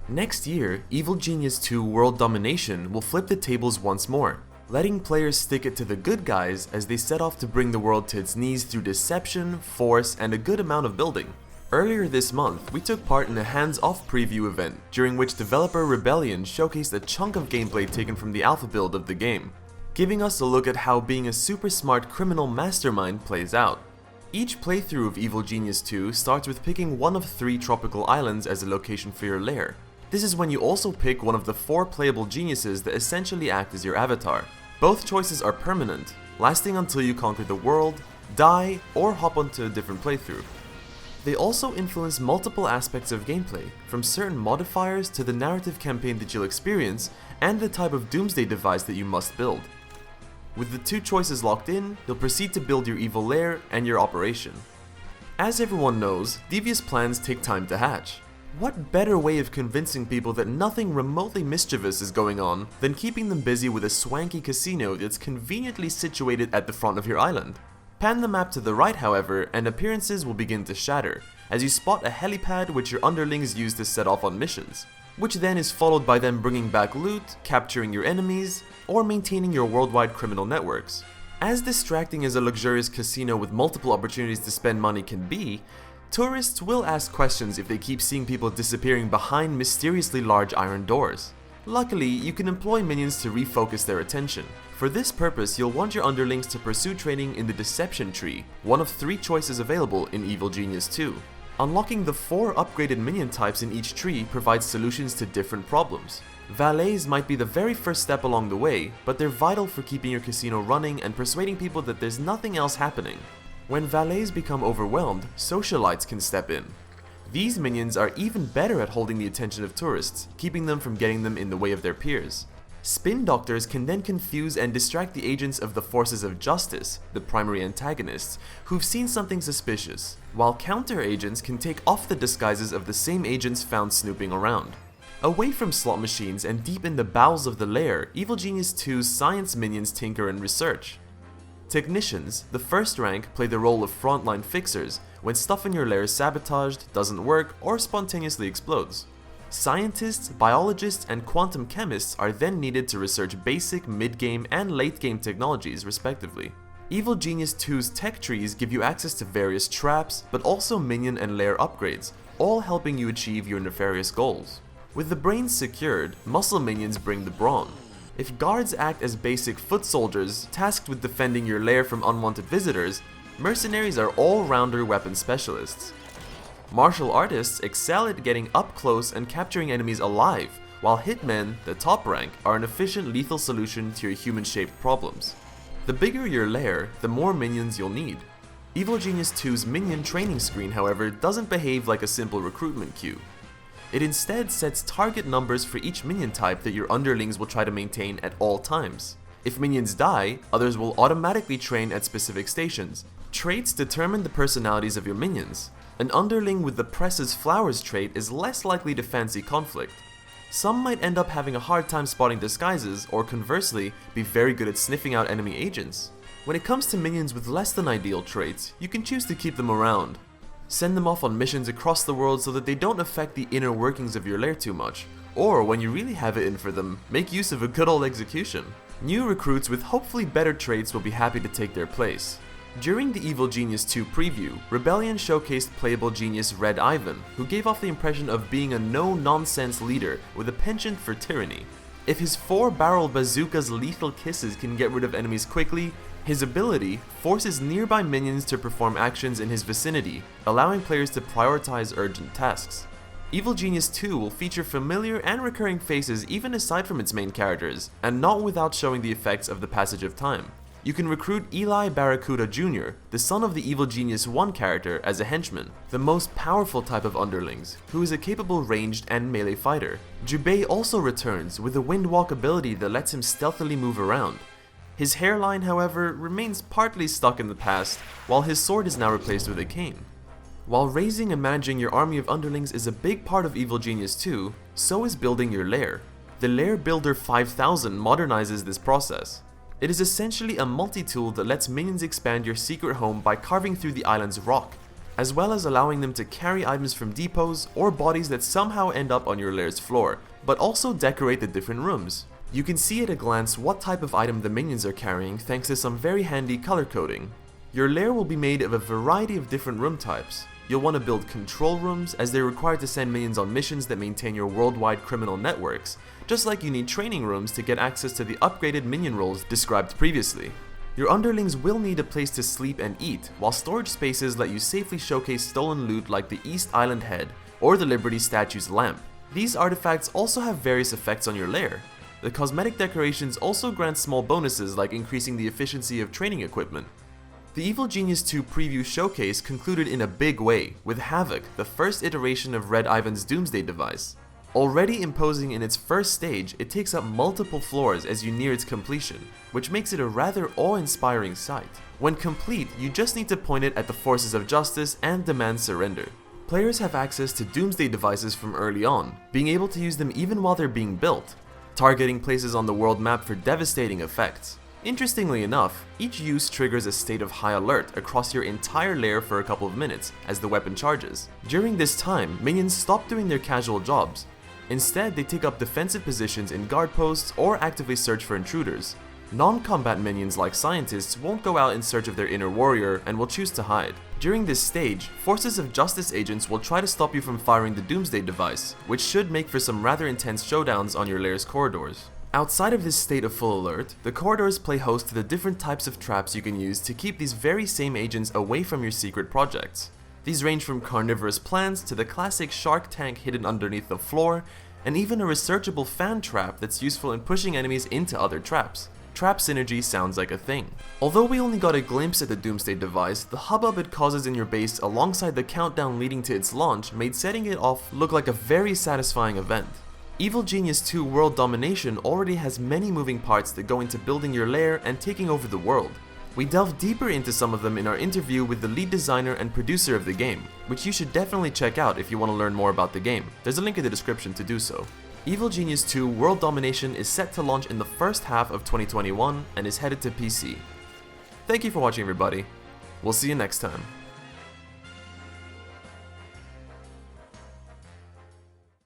Next year, Evil Genius 2 World Domination will flip the tables once more, letting players stick it to the good guys as they set off to bring the world to its knees through deception, force, and a good amount of building. Earlier this month, we took part in a hands-off preview event, during which developer Rebellion showcased a chunk of gameplay taken from the alpha build of the game, giving us a look at how being a super smart criminal mastermind plays out. Each playthrough of Evil Genius 2 starts with picking one of 3 tropical islands as a location for your lair. This is when you also pick one of the 4 playable geniuses that essentially act as your avatar. Both choices are permanent, lasting until you conquer the world, die, or hop onto a different playthrough. They also influence multiple aspects of gameplay, from certain modifiers to the narrative campaign that you'll experience, and the type of Doomsday device that you must build. With the 2 choices locked in, you'll proceed to build your evil lair and your operation. As everyone knows, devious plans take time to hatch. What better way of convincing people that nothing remotely mischievous is going on than keeping them busy with a swanky casino that's conveniently situated at the front of your island? Pan the map to the right, however, and appearances will begin to shatter, as you spot a helipad which your underlings use to set off on missions, which then is followed by them bringing back loot, capturing your enemies, or maintaining your worldwide criminal networks. As distracting as a luxurious casino with multiple opportunities to spend money can be, tourists will ask questions if they keep seeing people disappearing behind mysteriously large iron doors. Luckily, you can employ minions to refocus their attention. For this purpose, you'll want your underlings to pursue training in the Deception Tree, one of 3 choices available in Evil Genius 2. Unlocking the 4 upgraded minion types in each tree provides solutions to different problems. Valets might be the very first step along the way, but they're vital for keeping your casino running and persuading people that there's nothing else happening. When valets become overwhelmed, socialites can step in. These minions are even better at holding the attention of tourists, keeping them from getting them in the way of their peers. Spin doctors can then confuse and distract the agents of the forces of justice, the primary antagonists, who've seen something suspicious, while counter agents can take off the disguises of the same agents found snooping around. Away from slot machines and deep in the bowels of the lair, Evil Genius 2's science minions tinker and research. Technicians, the first rank, play the role of frontline fixers when stuff in your lair is sabotaged, doesn't work, or spontaneously explodes. Scientists, biologists, and quantum chemists are then needed to research basic, mid-game, and late-game technologies, respectively. Evil Genius 2's tech trees give you access to various traps, but also minion and lair upgrades, all helping you achieve your nefarious goals. With the brains secured, muscle minions bring the brawn. If guards act as basic foot soldiers, tasked with defending your lair from unwanted visitors, mercenaries are all-rounder weapon specialists. Martial artists excel at getting up close and capturing enemies alive, while hitmen, the top rank, are an efficient lethal solution to your human-shaped problems. The bigger your lair, the more minions you'll need. Evil Genius 2's minion training screen, however, doesn't behave like a simple recruitment queue. It instead sets target numbers for each minion type that your underlings will try to maintain at all times. If minions die, others will automatically train at specific stations. Traits determine the personalities of your minions. An underling with the Presses Flowers trait is less likely to fancy conflict. Some might end up having a hard time spotting disguises, or conversely, be very good at sniffing out enemy agents. When it comes to minions with less than ideal traits, you can choose to keep them around. Send them off on missions across the world so that they don't affect the inner workings of your lair too much, or when you really have it in for them, make use of a good old execution. New recruits with hopefully better traits will be happy to take their place. During the Evil Genius 2 preview, Rebellion showcased playable genius Red Ivan, who gave off the impression of being a no-nonsense leader with a penchant for tyranny. If his 4-barrel bazooka's lethal kisses can get rid of enemies quickly, his ability forces nearby minions to perform actions in his vicinity, allowing players to prioritize urgent tasks. Evil Genius 2 will feature familiar and recurring faces even aside from its main characters, and not without showing the effects of the passage of time. You can recruit Eli Barracuda Jr., the son of the Evil Genius 1 character, as a henchman, the most powerful type of underlings, who is a capable ranged and melee fighter. Jubei also returns with a Windwalk ability that lets him stealthily move around. His hairline, however, remains partly stuck in the past, while his sword is now replaced with a cane. While raising and managing your army of underlings is a big part of Evil Genius 2, so is building your lair. The lair-builder 5000 modernizes this process. It is essentially a multi-tool that lets minions expand your secret home by carving through the island's rock. as well as allowing them to carry items from depots or bodies that somehow end up on your lair's floor, but also decorate the different rooms. You can see at a glance what type of item the minions are carrying thanks to some very handy color coding. Your lair will be made of a variety of different room types. You'll want to build control rooms, as they're required to send minions on missions that maintain your worldwide criminal networks, just like you need training rooms to get access to the upgraded minion roles described previously. Your underlings will need a place to sleep and eat, while storage spaces let you safely showcase stolen loot like the East Island Head or the Liberty Statue's lamp. These artifacts also have various effects on your lair. The cosmetic decorations also grant small bonuses like increasing the efficiency of training equipment. The Evil Genius 2 preview showcase concluded in a big way, with Havoc, the first iteration of Red Ivan's Doomsday device. Already imposing in its first stage, it takes up multiple floors as you near its completion, which makes it a rather awe-inspiring sight. When complete, you just need to point it at the forces of justice and demand surrender. Players have access to Doomsday devices from early on, being able to use them even while they're being built, targeting places on the world map for devastating effects. Interestingly enough, each use triggers a state of high alert across your entire lair for a couple of minutes as the weapon charges. During this time, minions stop doing their casual jobs. Instead, they take up defensive positions in guard posts or actively search for intruders. Non-combat minions like scientists won't go out in search of their inner warrior and will choose to hide. During this stage, forces of justice agents will try to stop you from firing the Doomsday device, which should make for some rather intense showdowns on your lair's corridors. Outside of this state of full alert, the corridors play host to the different types of traps you can use to keep these very same agents away from your secret projects. These range from carnivorous plants to the classic shark tank hidden underneath the floor, and even a researchable fan trap that's useful in pushing enemies into other traps. Trap synergy sounds like a thing. Although we only got a glimpse at the Doomsday device, the hubbub it causes in your base alongside the countdown leading to its launch made setting it off look like a very satisfying event. Evil Genius 2 World Domination already has many moving parts that go into building your lair and taking over the world. We delve deeper into some of them in our interview with the lead designer and producer of the game, which you should definitely check out if you want to learn more about the game. There's a link in the description to do so. Evil Genius 2 World Domination is set to launch in the first half of 2021 and is headed to PC. Thank you for watching, everybody. We'll see you next time.